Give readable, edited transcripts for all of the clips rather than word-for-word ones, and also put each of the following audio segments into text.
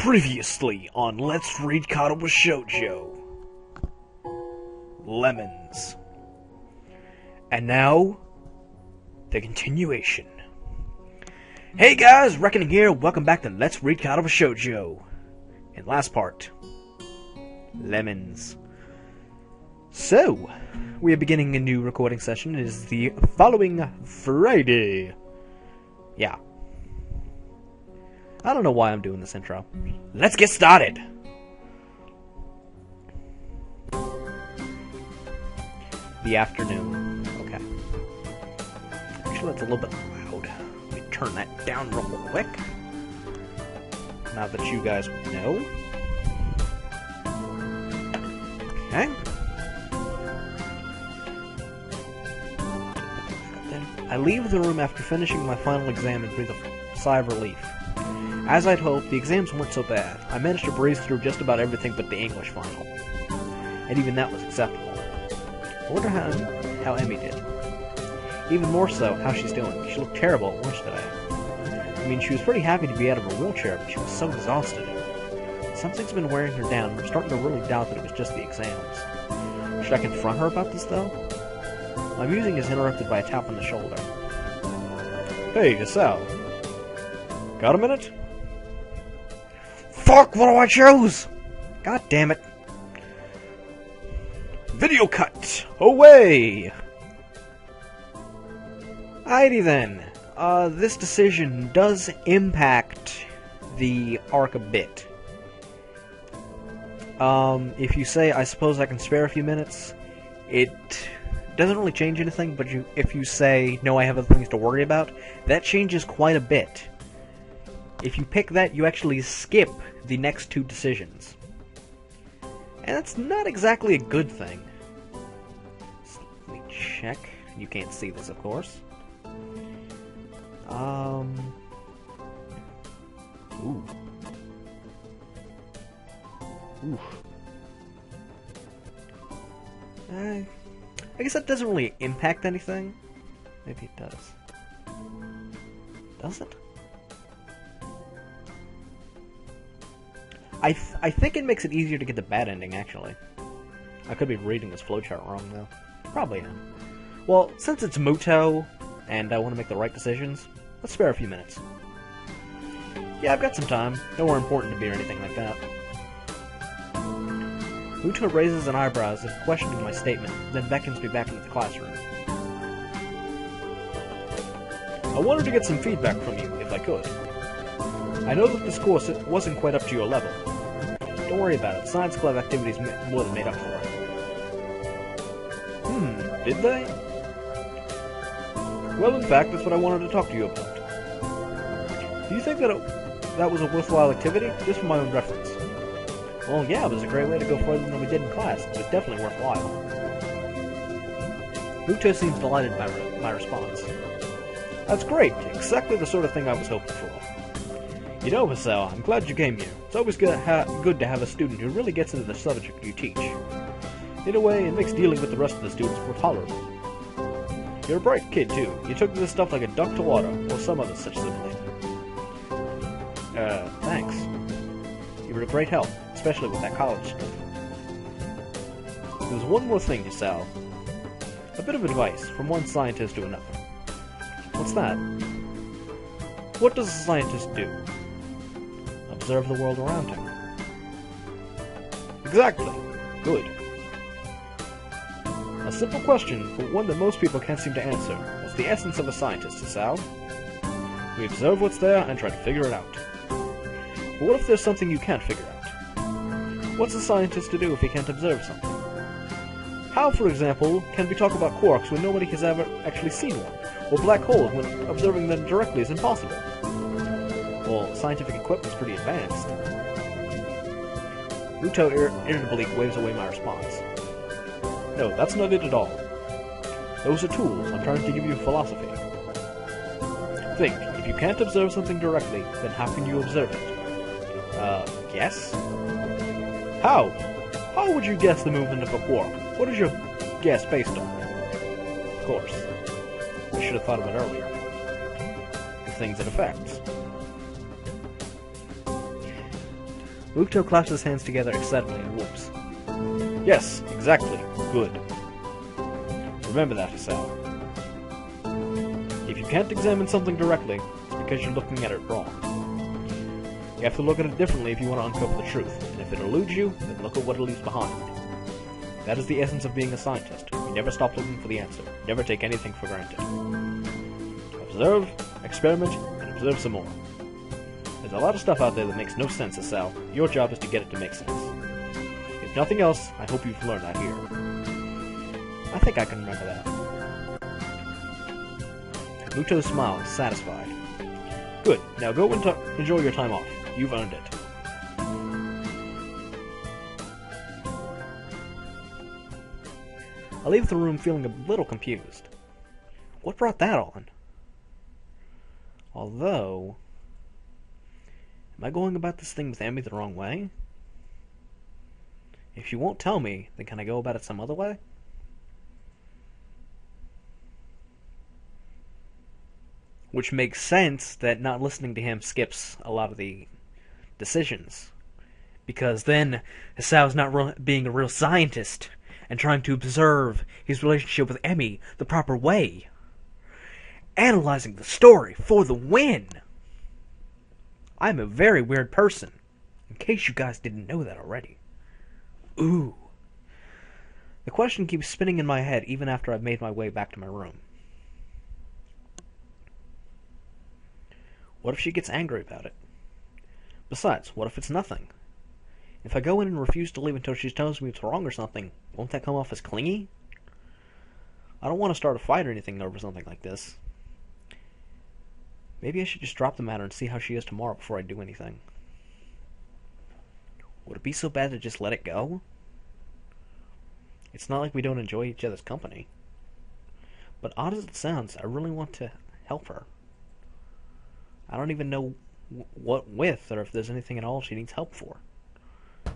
Previously on Let's Read Katawa Shoujo. Lemons. And now, the continuation. Hey guys, Reckoning here, welcome back to Let's Read Katawa Shoujo. And last part, lemons. So, we are beginning a new recording session. It is the following Friday. Yeah. I don't know why I'm doing this intro. Let's get started! The afternoon. Okay. Actually, that's a little bit loud. Let me turn that down real quick. Now that you guys know. Okay. I leave the room after finishing my final exam and breathe a sigh of relief. As I'd hoped, the exams weren't so bad. I managed to breeze through just about everything but the English final. And even that was acceptable. I wonder how Emmy did. Even more so, how she's doing. She looked terrible at lunch today. I mean, she was pretty happy to be out of her wheelchair, but she was so exhausted. Something's been wearing her down, and I'm starting to really doubt that it was just the exams. Should I confront her about this, though? My musing is interrupted by a tap on the shoulder. Hey, it's Sal. Got a minute? Fuck, what do I choose? God damn it. Video cut! Away! Alrighty then. This decision does impact the arc a bit. If you say, I suppose I can spare a few minutes, it doesn't really change anything, but if you say, no, I have other things to worry about, that changes quite a bit. If you pick that, you actually skip the next two decisions. And that's not exactly a good thing. So let me check. You can't see this, of course. Ooh. Oof. I guess that doesn't really impact anything. Maybe it does. Does it? I think it makes it easier to get the bad ending, actually. I could be reading this flowchart wrong, though. Probably am. Well, since it's Muto, and I want to make the right decisions, let's spare a few minutes. Yeah, I've got some time. Nowhere important to be or anything like that. Muto raises an eyebrow as if questioning my statement, then beckons me back into the classroom. I wanted to get some feedback from you, if I could. I know that this course wasn't quite up to your level. Don't worry about it. Science club activities more than made up for it. Did they? Well, in fact, that's what I wanted to talk to you about. Do you think that was a worthwhile activity? Just for my own reference. Well, yeah, it was a great way to go further than we did in class. It was definitely worthwhile. Muto seems delighted by my response. That's great. Exactly the sort of thing I was hoping for. You know, Vasel, I'm glad you came here. It's always good to have a student who really gets into the subject you teach. In a way, it makes dealing with the rest of the students more tolerable. You're a bright kid, too. You took this stuff like a duck to water, or some other such simile. Thanks. You were a great help, especially with that college stuff. There's one more thing, Sal. A bit of advice, from one scientist to another. What's that? What does a scientist do? Observe the world around him. Exactly. Good. A simple question, but one that most people can't seem to answer. What's the essence of a scientist, Sal? We observe what's there and try to figure it out. But what if there's something you can't figure out? What's a scientist to do if he can't observe something? How, for example, can we talk about quarks when nobody has ever actually seen one? Or black holes when observing them directly is impossible? Well, scientific equipment's pretty advanced. Muto irritably waves away my response. No, that's not it at all. Those are tools. I'm trying to give you philosophy. Think, if you can't observe something directly, then how can you observe it? Guess? How? How would you guess the movement of a quark? What is your guess based on? Of course. I should have thought of it earlier. The things it affects. Mukto claps his hands together excitedly and whoops. Yes, exactly. Good. Remember that, Hisao. If you can't examine something directly, it's because you're looking at it wrong. You have to look at it differently if you want to uncover the truth, and if it eludes you, then look at what it leaves behind. That is the essence of being a scientist. You never stop looking for the answer. Never take anything for granted. Observe, experiment, and observe some more. There's a lot of stuff out there that makes no sense, Hisao. Your job is to get it to make sense. If nothing else, I hope you've learned that here. I think I can remember that. Mukto smiled, satisfied. Good. Now go and enjoy your time off. You've earned it. I leave the room feeling a little confused. What brought that on? Although... Am I going about this thing with Emmy the wrong way? If she won't tell me, then can I go about it some other way? Which makes sense that not listening to him skips a lot of the decisions. Because then Hisao's not being a real scientist and trying to observe his relationship with Emmy the proper way. Analyzing the story for the win! I'm a very weird person, in case you guys didn't know that already. Ooh. The question keeps spinning in my head even after I've made my way back to my room. What if she gets angry about it? Besides, what if it's nothing? If I go in and refuse to leave until she tells me it's wrong or something, won't that come off as clingy? I don't want to start a fight or anything over something like this. Maybe I should just drop the matter and see how she is tomorrow before I do anything. Would it be so bad to just let it go? It's not like we don't enjoy each other's company. But odd as it sounds, I really want to help her. I don't even know what with, or if there's anything at all she needs help for.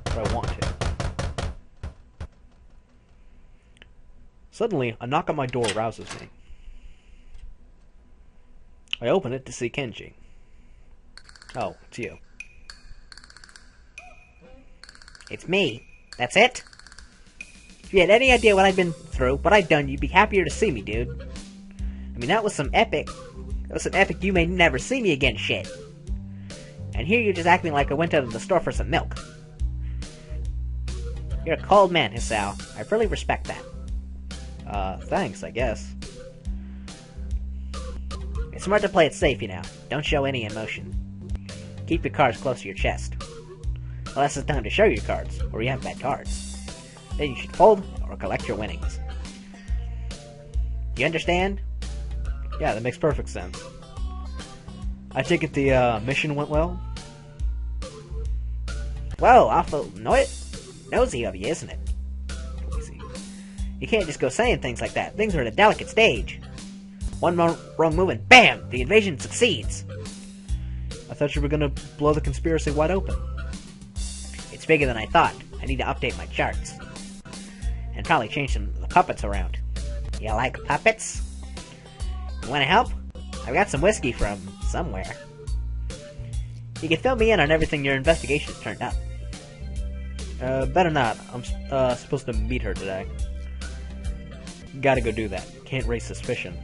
But I want to. Suddenly, a knock on my door rouses me. I open it to see Kenji. Oh, it's you. It's me. That's it? If you had any idea what I've been through, what I've done, you'd be happier to see me, dude. I mean, that was some epic you may never see me again shit. And here you're just acting like I went out of the store for some milk. You're a cold man, Hisao. I really respect that. Thanks, I guess. It's smart to play it safe, you know. Don't show any emotion. Keep your cards close to your chest. Unless it's time to show your cards, or you have bad cards. Then you should fold, or collect your winnings. Do you understand? Yeah, that makes perfect sense. I take it the mission went well? Well, awful nosy of you, isn't it? Easy. You can't just go saying things like that. Things are at a delicate stage. One wrong move and BAM! The invasion succeeds! I thought you were gonna blow the conspiracy wide open. It's bigger than I thought. I need to update my charts. And probably change some of the puppets around. You like puppets? You wanna help? I've got some whiskey from somewhere. You can fill me in on everything your investigation has turned up. Better not. I'm supposed to meet her today. Gotta go do that. Can't raise suspicion.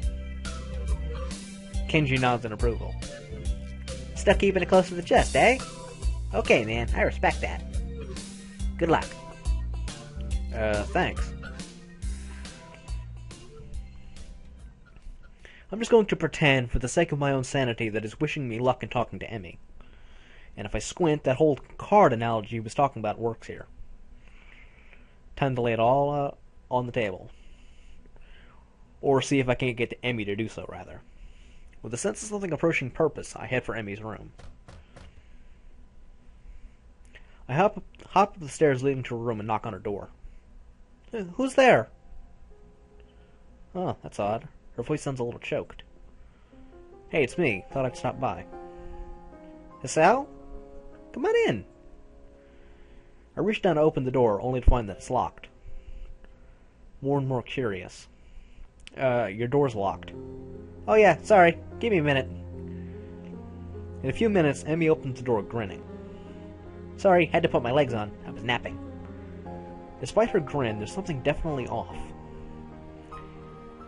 Kenji nods in approval. Still keeping it close to the chest, eh? Okay, man. I respect that. Good luck. Thanks. I'm just going to pretend, for the sake of my own sanity, that it's wishing me luck in talking to Emmy. And if I squint, that whole card analogy he was talking about works here. Time to lay it all on the table. Or see if I can't get to Emmy to do so, rather. With a sense of something approaching purpose, I head for Emmy's room. I hop up the stairs leading to her room and knock on her door. Who's there? Oh, that's odd. Her voice sounds a little choked. Hey, it's me. Thought I'd stop by. Hisao? Come on in. I reach down to open the door, only to find that it's locked. More and more curious. Your door's locked. Oh yeah, sorry. Give me a minute. In a few minutes, Emmy opens the door, grinning. Sorry, had to put my legs on. I was napping. Despite her grin, there's something definitely off.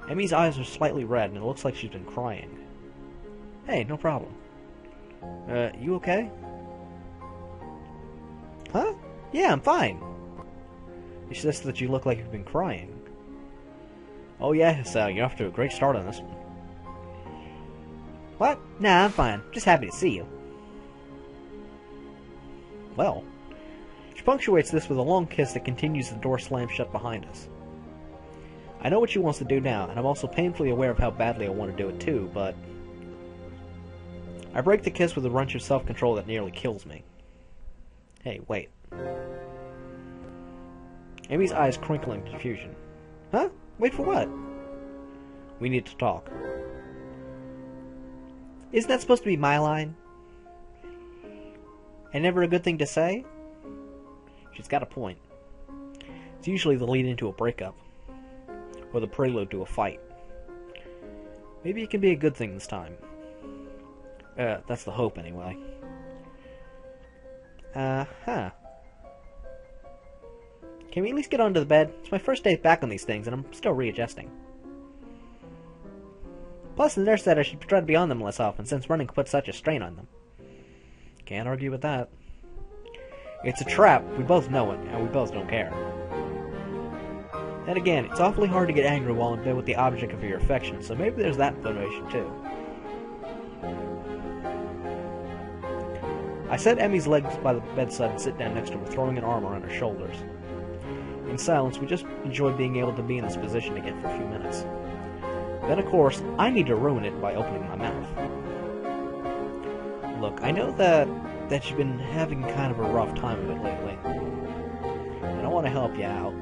Emmy's eyes are slightly red, and it looks like she's been crying. Hey, no problem. You okay? Huh? Yeah, I'm fine. It's just that you look like you've been crying. Oh yeah, so you're off to a great start on this one. What? Nah, I'm fine. Just happy to see you. Well, she punctuates this with a long kiss that continues the door slam shut behind us. I know what she wants to do now, and I'm also painfully aware of how badly I want to do it too, but... I break the kiss with a wrench of self-control that nearly kills me. Hey, wait. Amy's eyes crinkle in confusion. Huh? Wait for what? We need to talk. Isn't that supposed to be my line? And never a good thing to say? She's got a point. It's usually the lead into a breakup. Or the prelude to a fight. Maybe it can be a good thing this time. That's the hope, anyway. Huh. Can we at least get onto the bed? It's my first day back on these things, and I'm still readjusting. Plus, the nurse said I should try to be on them less often, since running puts such a strain on them. Can't argue with that. It's a trap, we both know it, and we both don't care. Then again, it's awfully hard to get angry while in bed with the object of your affection, so maybe there's that motivation too. I set Emmy's legs by the bedside and sit down next to her, throwing an arm around her shoulders. In silence, we just enjoy being able to be in this position again for a few minutes. Then, of course, I need to ruin it by opening my mouth. Look, I know that you've been having kind of a rough time of it lately. And I want to help you out.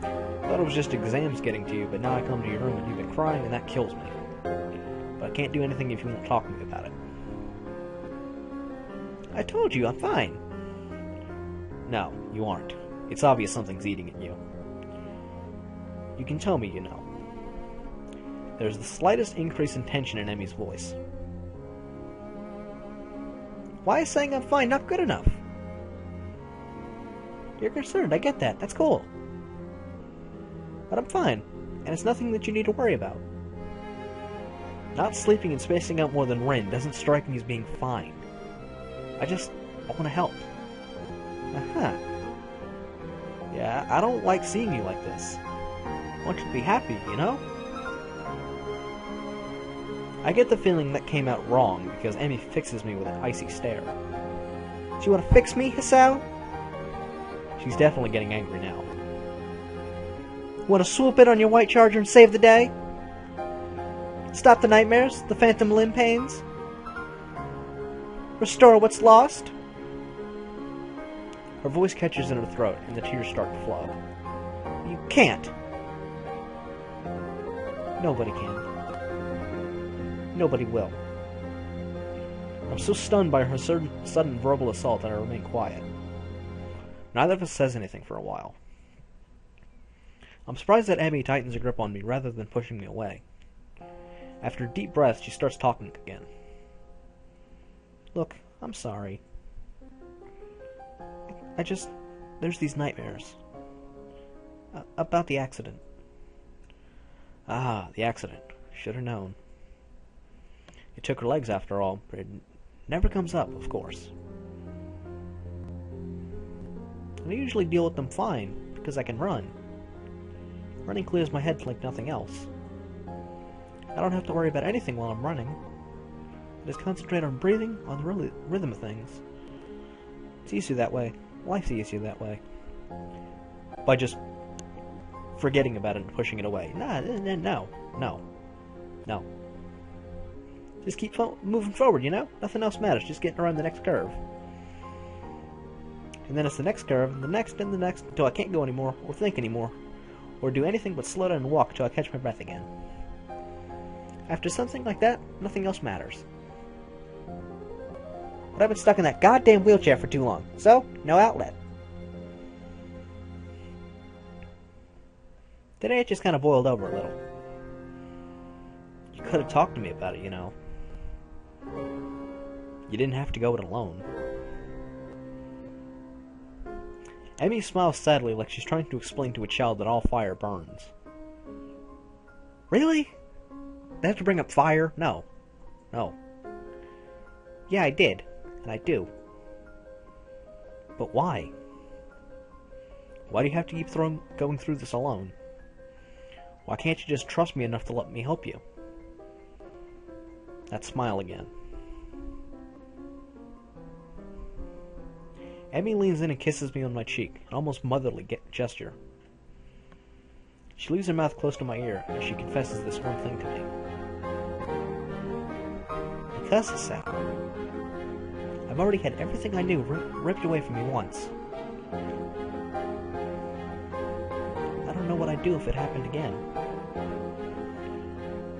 Thought it was just exams getting to you, but now I come to your room and you've been crying and that kills me. But I can't do anything if you won't talk to me about it. I told you, I'm fine. No, you aren't. It's obvious something's eating at you. You can tell me you know. There's the slightest increase in tension in Emmy's voice. Why is saying I'm fine not good enough? You're concerned, I get that. That's cool. But I'm fine, and it's nothing that you need to worry about. Not sleeping and spacing out more than Ren doesn't strike me as being fine. I want to help. Uh-huh. Yeah, I don't like seeing you like this. I want you to be happy, you know? I get the feeling that came out wrong because Emmy fixes me with an icy stare. Do you want to fix me, Hisao? She's definitely getting angry now. Want to swoop in on your white charger and save the day? Stop the nightmares, the phantom limb pains? Restore what's lost? Her voice catches in her throat, and the tears start to flow. You can't. Nobody can. Nobody will. I'm so stunned by her sudden verbal assault that I remain quiet. Neither of us says anything for a while. I'm surprised that Emmy tightens her grip on me rather than pushing me away. After a deep breath, she starts talking again. Look, I'm sorry. There's these nightmares. About the accident. Ah, the accident. Should have known. It took her legs after all, but it never comes up, of course. I usually deal with them fine, because I can run. Running clears my head like nothing else. I don't have to worry about anything while I'm running. I just concentrate on breathing, on the rhythm of things. It's easier that way. Life's easier that way. By just forgetting about it and pushing it away. No. Just keep moving forward, you know? Nothing else matters, just getting around the next curve. And then it's the next curve, and the next, until I can't go anymore, or think anymore, or do anything but slow down and walk until I catch my breath again. After something like that, nothing else matters. But I've been stuck in that goddamn wheelchair for too long, so no outlet. Today it just kind of boiled over a little. You could have talked to me about it, you know. You didn't have to go it alone. Emmy smiles sadly like she's trying to explain to a child that all fire burns. Really? They have to bring up fire? No. No. Yeah, I did. And I do. But why? Why do you have to keep going through this alone? Why can't you just trust me enough to let me help you? That smile again. Emmy leans in and kisses me on my cheek, an almost motherly gesture. She leaves her mouth close to my ear as she confesses this one thing to me. Because, Sal, I've already had everything I knew ripped away from me once. I don't know what I'd do if it happened again.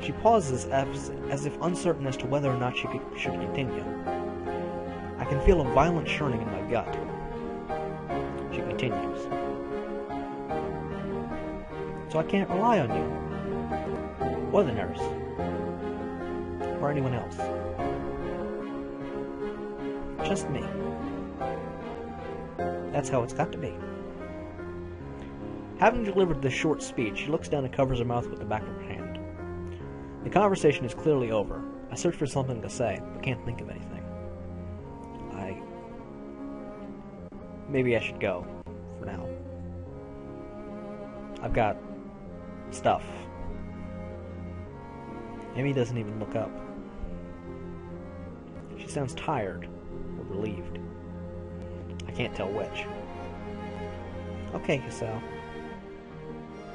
She pauses as if uncertain as to whether or not she should continue. I can feel a violent churning in my gut. She continues. So I can't rely on you, or the nurse, or anyone else. Just me. That's how it's got to be. Having delivered this short speech, she looks down and covers her mouth with the back of her hand. The conversation is clearly over. I search for something to say, but can't think of anything. Maybe I should go, for now. I've got stuff. Amy doesn't even look up. She sounds tired, or relieved. I can't tell which. Okay, Casal.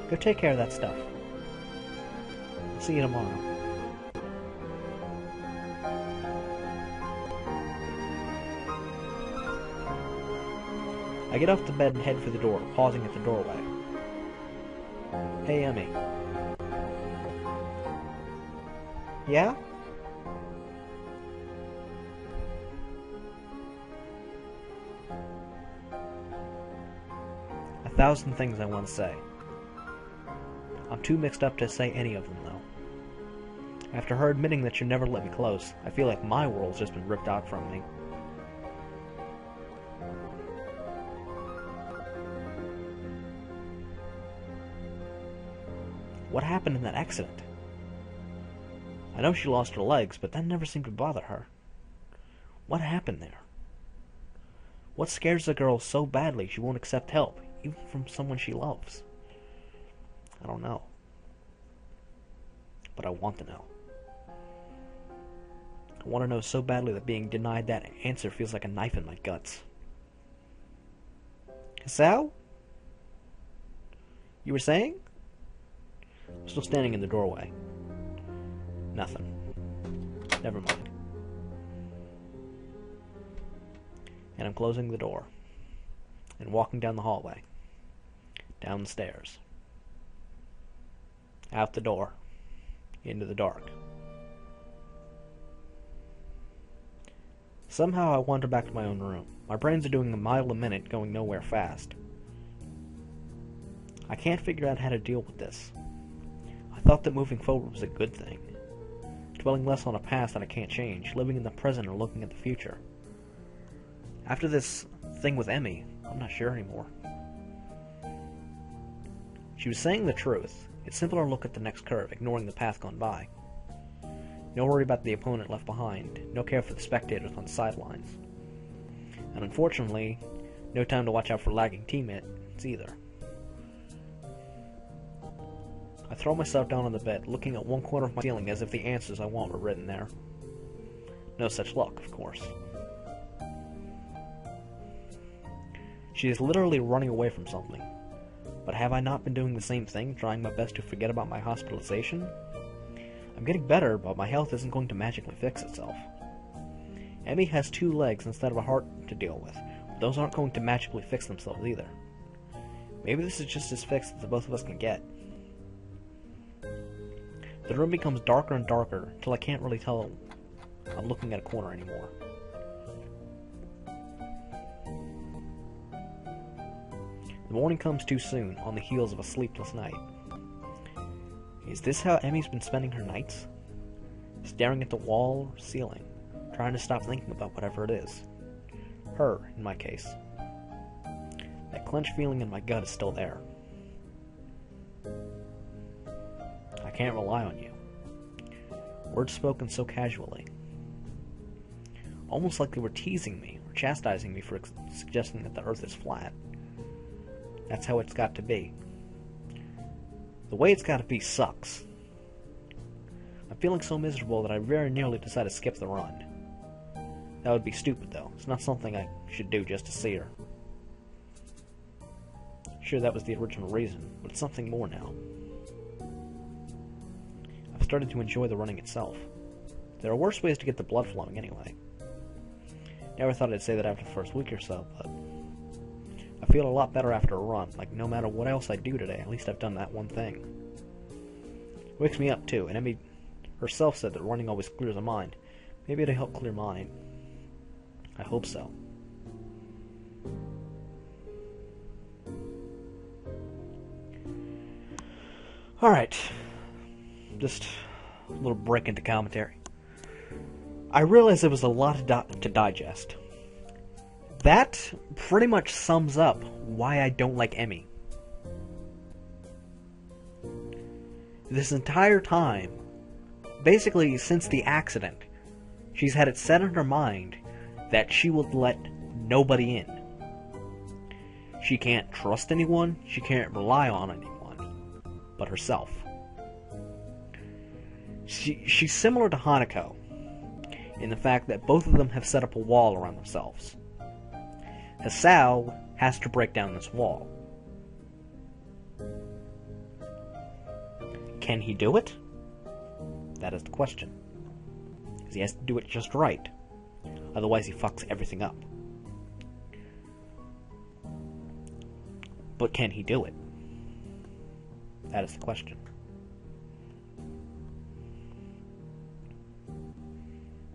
Go take care of that stuff. I'll see you tomorrow. I get off the bed and head for the door, pausing at the doorway. Hey, Emmy. Yeah? A thousand things I want to say. I'm too mixed up to say any of them, though. After her admitting that she'd never let me close, I feel like my world's just been ripped out from me. What happened in that accident? I know she lost her legs, but that never seemed to bother her. What happened there? What scares the girl so badly she won't accept help, even from someone she loves? I don't know. But I want to know. I want to know so badly that being denied that answer feels like a knife in my guts. Sal? You were saying? I'm still standing in the doorway. Nothing. Never mind. And I'm closing the door. And walking down the hallway. Down the stairs. Out the door. Into the dark. Somehow I wander back to my own room. My brains are doing a mile a minute, going nowhere fast. I can't figure out how to deal with this. I thought that moving forward was a good thing. Dwelling less on a past that I can't change, living in the present or looking at the future. After this thing with Emmy, I'm not sure anymore. She was saying the truth. It's simpler to look at the next curve, ignoring the path gone by. No worry about the opponent left behind, no care for the spectators on the sidelines. And unfortunately, no time to watch out for lagging teammates either. I throw myself down on the bed, looking at one corner of my ceiling as if the answers I want were written there. No such luck, of course. She is literally running away from something. But have I not been doing the same thing, trying my best to forget about my hospitalization? I'm getting better, but my health isn't going to magically fix itself. Emmy has 2 legs instead of a heart to deal with, but those aren't going to magically fix themselves either. Maybe this is just as fixed as the both of us can get. The room becomes darker and darker, until I can't really tell I'm looking at a corner anymore. The morning comes too soon, on the heels of a sleepless night. Is this how Emmy's been spending her nights? Staring at the wall or ceiling, trying to stop thinking about whatever it is. Her, in my case. That clenched feeling in my gut is still there. I can't rely on you. Words spoken so casually. Almost like they were teasing me or chastising me for suggesting that the Earth is flat. That's how it's got to be. The way it's got to be sucks. I'm feeling so miserable that I very nearly decided to skip the run. That would be stupid, though. It's not something I should do just to see her. Sure, that was the original reason, but it's something more now. I've started to enjoy the running itself. There are worse ways to get the blood flowing anyway. Never thought I'd say that after the first week or so, but I feel a lot better after a run. Like, no matter what else I do today, at least I've done that one thing. It wakes me up, too, and Ren'Py herself said that running always clears the mind. Maybe it'll help clear mine. I hope so. Alright. Just a little break into commentary. I realized there was a lot to digest. That pretty much sums up why I don't like Ren'Py. This entire time, basically since the accident, she's had it set in her mind that she will let nobody in. She can't trust anyone, she can't rely on anyone but herself. She's similar to Hanako in the fact that both of them have set up a wall around themselves. Hisao has to break down this wall. Can he do it? That is the question. Because he has to do it just right. Otherwise he fucks everything up. But can he do it? That is the question.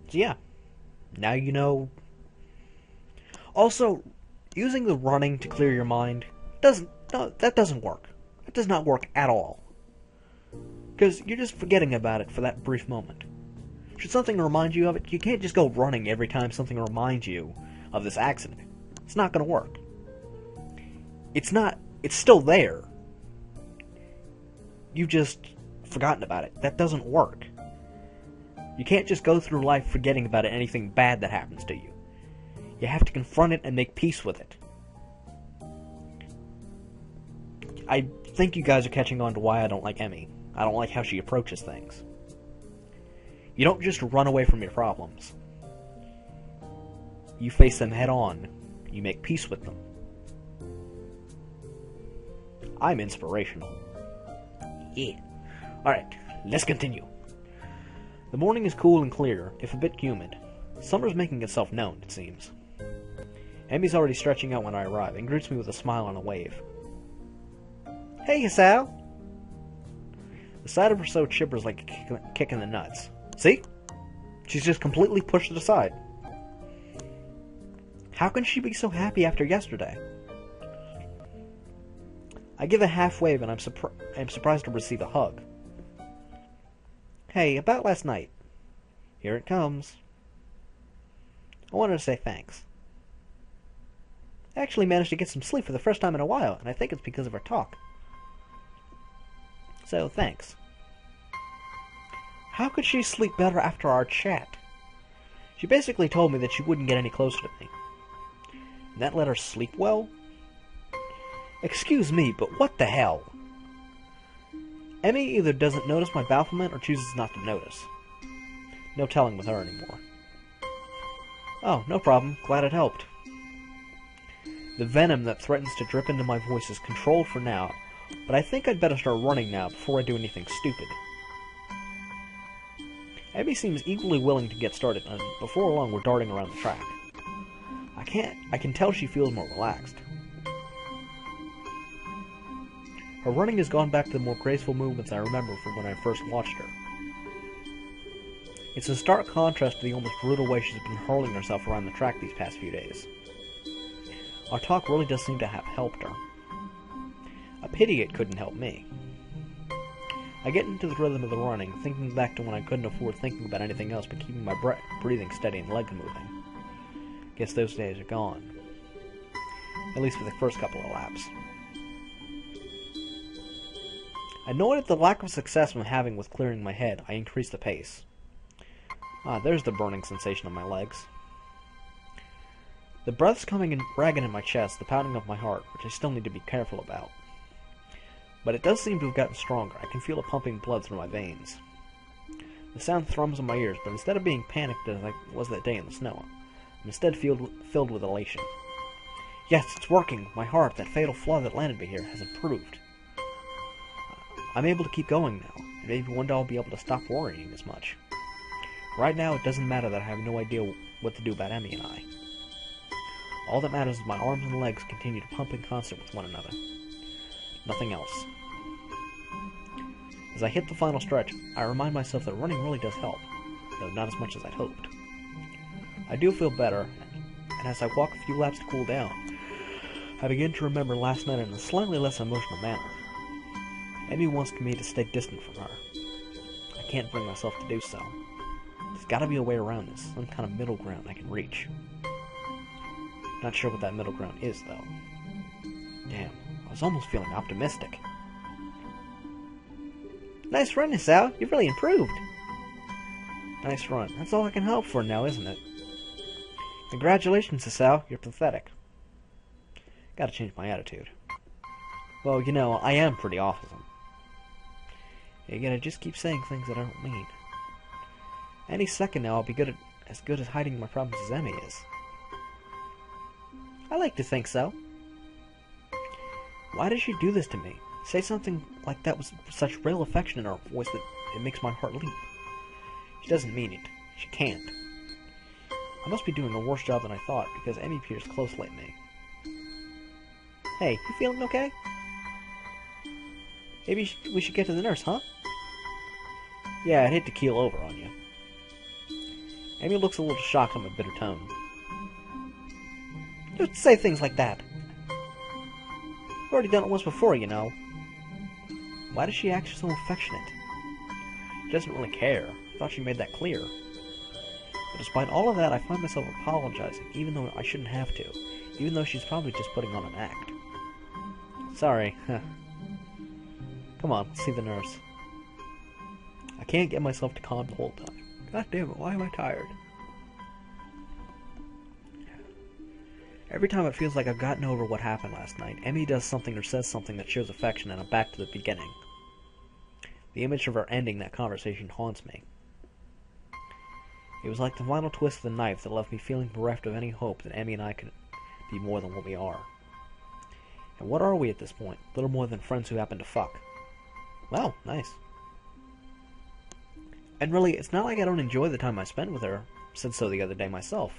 So yeah. Now you know. Also, using the running to clear your mind that doesn't work. It does not work at all. Because you're just forgetting about it for that brief moment. Should something remind you of it, you can't just go running every time something reminds you of this accident. It's not going to work. It's still there. You've just forgotten about it. That doesn't work. You can't just go through life forgetting about anything bad that happens to you. You have to confront it and make peace with it. I think you guys are catching on to why I don't like Ren'Py. I don't like how she approaches things. You don't just run away from your problems. You face them head on. You make peace with them. I'm inspirational. Yeah. Alright, let's continue. The morning is cool and clear, if a bit humid. Summer's making itself known, it seems. Ren'Py's already stretching out when I arrive, and greets me with a smile and a wave. Hey, Hisao! The sight of her so chippers like a kick in the nuts. See? She's just completely pushed it aside. How can she be so happy after yesterday? I give a half wave and I'm surprised to receive a hug. Hey, about last night. Here it comes. I wanted to say thanks. I actually managed to get some sleep for the first time in a while, and I think it's because of our talk. So, thanks. How could she sleep better after our chat? She basically told me that she wouldn't get any closer to me. And that let her sleep well? Excuse me, but what the hell? Ren'Py either doesn't notice my bafflement or chooses not to notice. No telling with her anymore. Oh, no problem. Glad it helped. The venom that threatens to drip into my voice is controlled for now, but I think I'd better start running now before I do anything stupid. Ren'Py seems equally willing to get started, and before long we're darting around the track. I can tell she feels more relaxed. Her running has gone back to the more graceful movements I remember from when I first watched her. It's a stark contrast to the almost brutal way she's been hurling herself around the track these past few days. Our talk really does seem to have helped her. A pity it couldn't help me. I get into the rhythm of the running, thinking back to when I couldn't afford thinking about anything else but keeping my breathing steady and legs moving. Guess those days are gone. at least for the first couple of laps. Annoyed at the lack of success I'm having with clearing my head, I increased the pace. There's the burning sensation on my legs. The breath's coming in ragged in my chest, the pounding of my heart, which I still need to be careful about. But it does seem to have gotten stronger. I can feel the pumping blood through my veins. The sound thrums in my ears, but instead of being panicked as I was that day in the snow, I'm instead filled with elation. Yes, it's working! My heart, that fatal flaw that landed me here, has improved. I'm able to keep going now, and maybe one day I'll be able to stop worrying as much. Right now, it doesn't matter that I have no idea what to do about Emmy and I. All that matters is my arms and legs continue to pump in concert with one another. Nothing else. As I hit the final stretch, I remind myself that running really does help, though not as much as I'd hoped. I do feel better, and as I walk a few laps to cool down, I begin to remember last night in a slightly less emotional manner. Emmy wants me to stay distant from her. I can't bring myself to do so. There's gotta be a way around this, some kind of middle ground I can reach. Not sure what that middle ground is, though. Damn, I was almost feeling optimistic. Nice run, Hisao. You've really improved. Nice run. That's all I can hope for now, isn't it? Congratulations, Hisao. You're pathetic. Gotta change my attitude. Well, you know, I am pretty awesome. Again, I just keep saying things that I don't mean. Any second now, I'll be as good at hiding my problems as Emmy is. I like to think so. Why did she do this to me? Say something like that with such real affection in her voice that it makes my heart leap. She doesn't mean it. She can't. I must be doing a worse job than I thought, because Emmy peers closely at me. Hey, you feeling okay? Maybe we should get to the nurse, huh? Yeah, I'd hate to keel over on you. Emmy looks a little shocked on my bitter tone. Don't say things like that. You've already done it once before, you know. Why does she act so affectionate? She doesn't really care. I thought she made that clear. But despite all of that, I find myself apologizing, even though I shouldn't have to. Even though she's probably just putting on an act. Sorry. Come on, let's see the nurse. I can't get myself to calm the whole time. God damn it, why am I tired? Every time it feels like I've gotten over what happened last night, Emmy does something or says something that shows affection, and I'm back to the beginning. The image of her ending that conversation haunts me. It was like the final twist of the knife that left me feeling bereft of any hope that Emmy and I could be more than what we are. And what are we at this point? Little more than friends who happen to fuck. Well, nice. And really, it's not like I don't enjoy the time I spent with her. Said so the other day myself.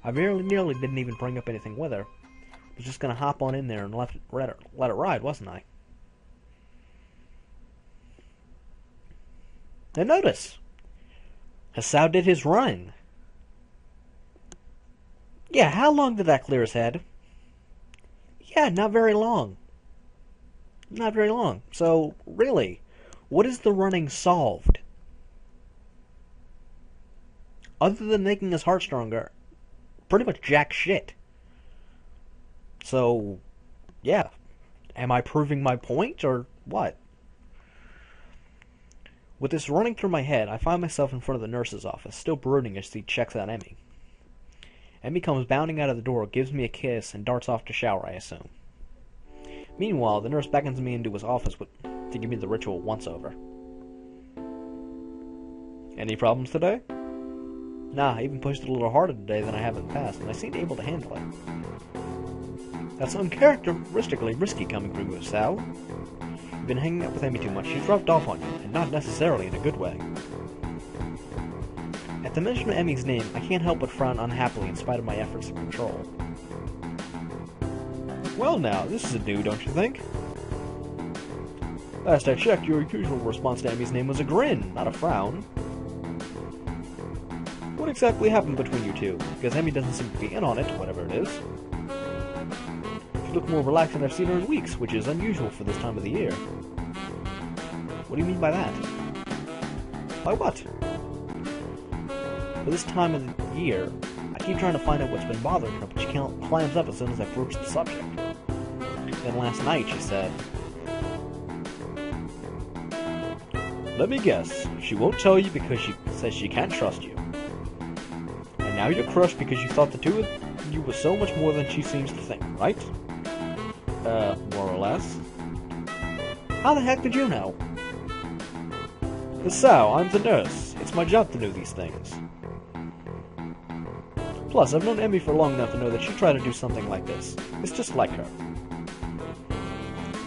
I very nearly didn't even bring up anything with her. I was just going to hop on in there and let it ride, wasn't I? And notice, Hisao did his running. Yeah, how long did that clear his head? Yeah, not very long. Not very long. So, really, what is the running solved? Other than making his heart stronger, pretty much jack shit. So, yeah. Am I proving my point, or what? With this running through my head, I find myself in front of the nurse's office, still brooding as she checks out Emmy. Emmy comes bounding out of the door, gives me a kiss, and darts off to shower, I assume. Meanwhile, the nurse beckons me into his office to give me the ritual once-over. Any problems today? Nah, I even pushed it a little harder today than I have in the past, and I seemed able to handle it. That's uncharacteristically risky coming from you, Sal. You've been hanging out with Emmy too much. She's rubbed off on you, and not necessarily in a good way. At the mention of Emmy's name, I can't help but frown unhappily in spite of my efforts to control. Well now, this is a do, don't you think? Last I checked, your usual response to Emmy's name was a grin, not a frown. What exactly happened between you two? Because Emmy doesn't seem to be in on it, whatever it is. She looked more relaxed than I've seen her in weeks, which is unusual for this time of the year. What do you mean by that? By what? For this time of the year, I I keep trying to find out what's been bothering her, but she climbs up as soon as I broach the subject. Then last night she said, "Let me guess, she won't tell you because she says she can't trust you. And now you're crushed because you thought the two of you were so much more than she seems to think, right?" More or less. How the heck did you know? So, I'm the nurse. It's my job to know these things. Plus, I've known Emmy for long enough to know that she'd try to do something like this. It's just like her.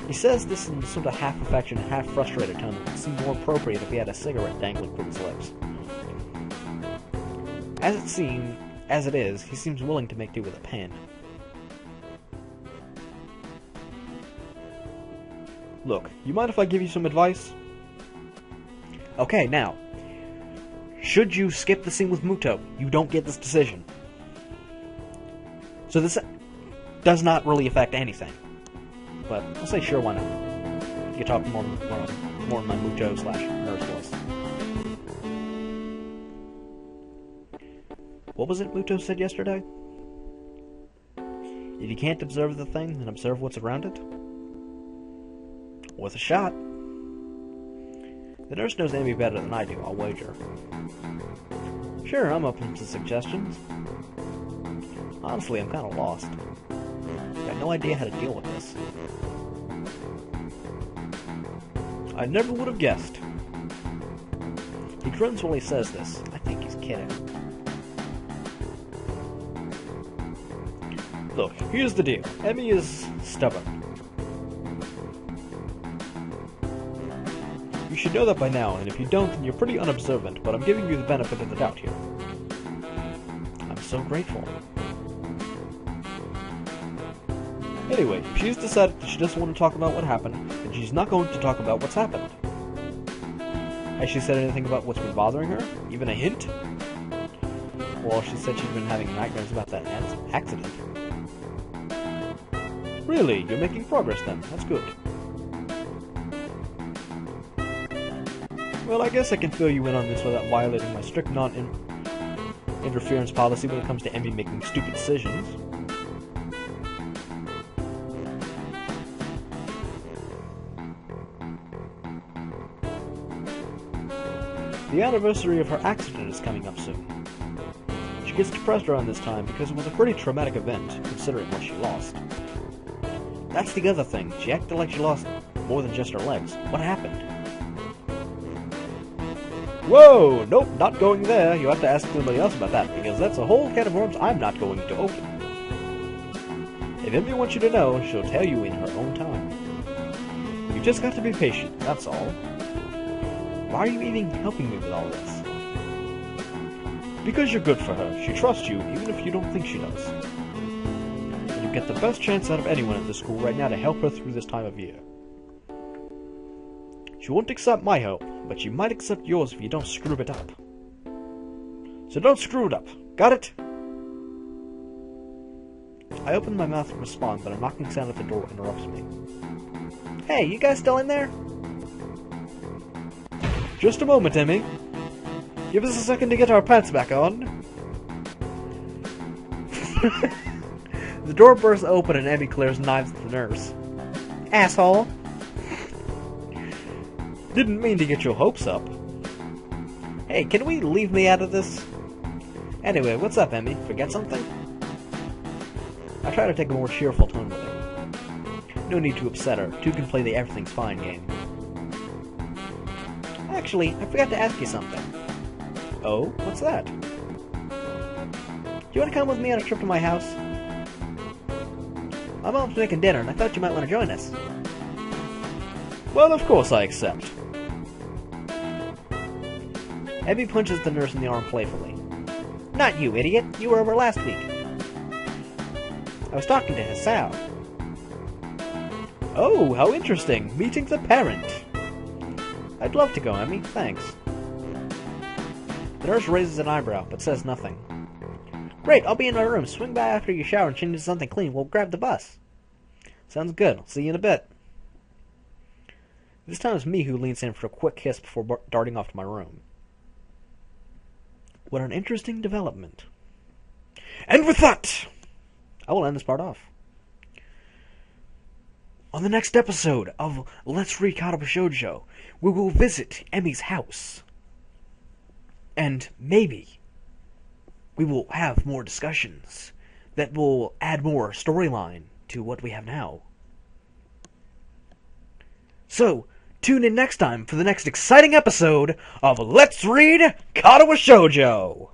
He says this in sort of half-affectionate, half-frustrated tone that would seem more appropriate if he had a cigarette dangling from his lips. As it is, he seems willing to make do with a pen. Look, you mind if I give you some advice? Okay, now, should you skip the scene with Muto, you don't get this decision. So this does not really affect anything. But I'll say sure, why not? You can talk more in my Muto/nurse voice. What was it Muto said yesterday? If you can't observe the thing, then observe what's around it? Worth a shot. The nurse knows Amy better than I do, I'll wager. Sure, I'm open to suggestions. Honestly, I'm kind of lost. I got no idea how to deal with this. I never would have guessed. He grins while he says this. I think he's kidding. Look, here's the deal. Emmy is stubborn. You should know that by now, and if you don't, then you're pretty unobservant, but I'm giving you the benefit of the doubt here. I'm so grateful. Anyway, if she's decided that she doesn't want to talk about what happened, then she's not going to talk about what's happened. Has she said anything about what's been bothering her? Even a hint? Well, she said she's been having nightmares about that accident. Really? You're making progress then. That's good. Well, I guess I can fill you in on this without violating my strict non-interference policy when it comes to Emmy making stupid decisions. The anniversary of her accident is coming up soon. She gets depressed around this time because it was a pretty traumatic event, considering what she lost. That's the other thing. She acted like she lost more than just her legs. What happened? Whoa! Nope, not going there. You have to ask somebody else about that, because that's a whole can of worms I'm not going to open. If Emmy wants you to know, she'll tell you in her own time. You've just got to be patient, that's all. Why are you even helping me with all this? Because you're good for her. She trusts you, even if you don't think she does. And you get the best chance out of anyone at this school right now to help her through this time of year. She won't accept my help, but she might accept yours if you don't screw it up. So don't screw it up. Got it? I open my mouth to respond, but a knocking sound at the door interrupts me. Hey, you guys still in there? Just a moment, Emmy. Give us a second to get our pants back on. The door bursts open and Emmy clears knives at the nurse. Asshole. Didn't mean to get your hopes up. Hey, can we leave me out of this? Anyway, what's up, Emmy? Forget something? I try to take a more cheerful tone with her. No need to upset her. Two can play the everything's fine game. Actually, I forgot to ask you something. Oh? What's that? Do you want to come with me on a trip to my house? My mom's making dinner, and I thought you might want to join us. Well, of course I accept. Emmy punches the nurse in the arm playfully. Not you, idiot. You were over last week. I was talking to Hasao. Oh, how interesting. Meeting the parent. I'd love to go, Emmy. Thanks. The nurse raises an eyebrow, but says nothing. Great, I'll be in my room. Swing by after you shower and change into something clean. We'll grab the bus. Sounds good. I'll see you in a bit. This time it's me who leans in for a quick kiss before darting off to my room. What an interesting development. And with that, I will end this part off. On the next episode of Let's Read Katawa Shoujo, we will visit Emi's house. And maybe we will have more discussions that will add more storyline to what we have now. So, tune in next time for the next exciting episode of Let's Read Katawa Shoujo!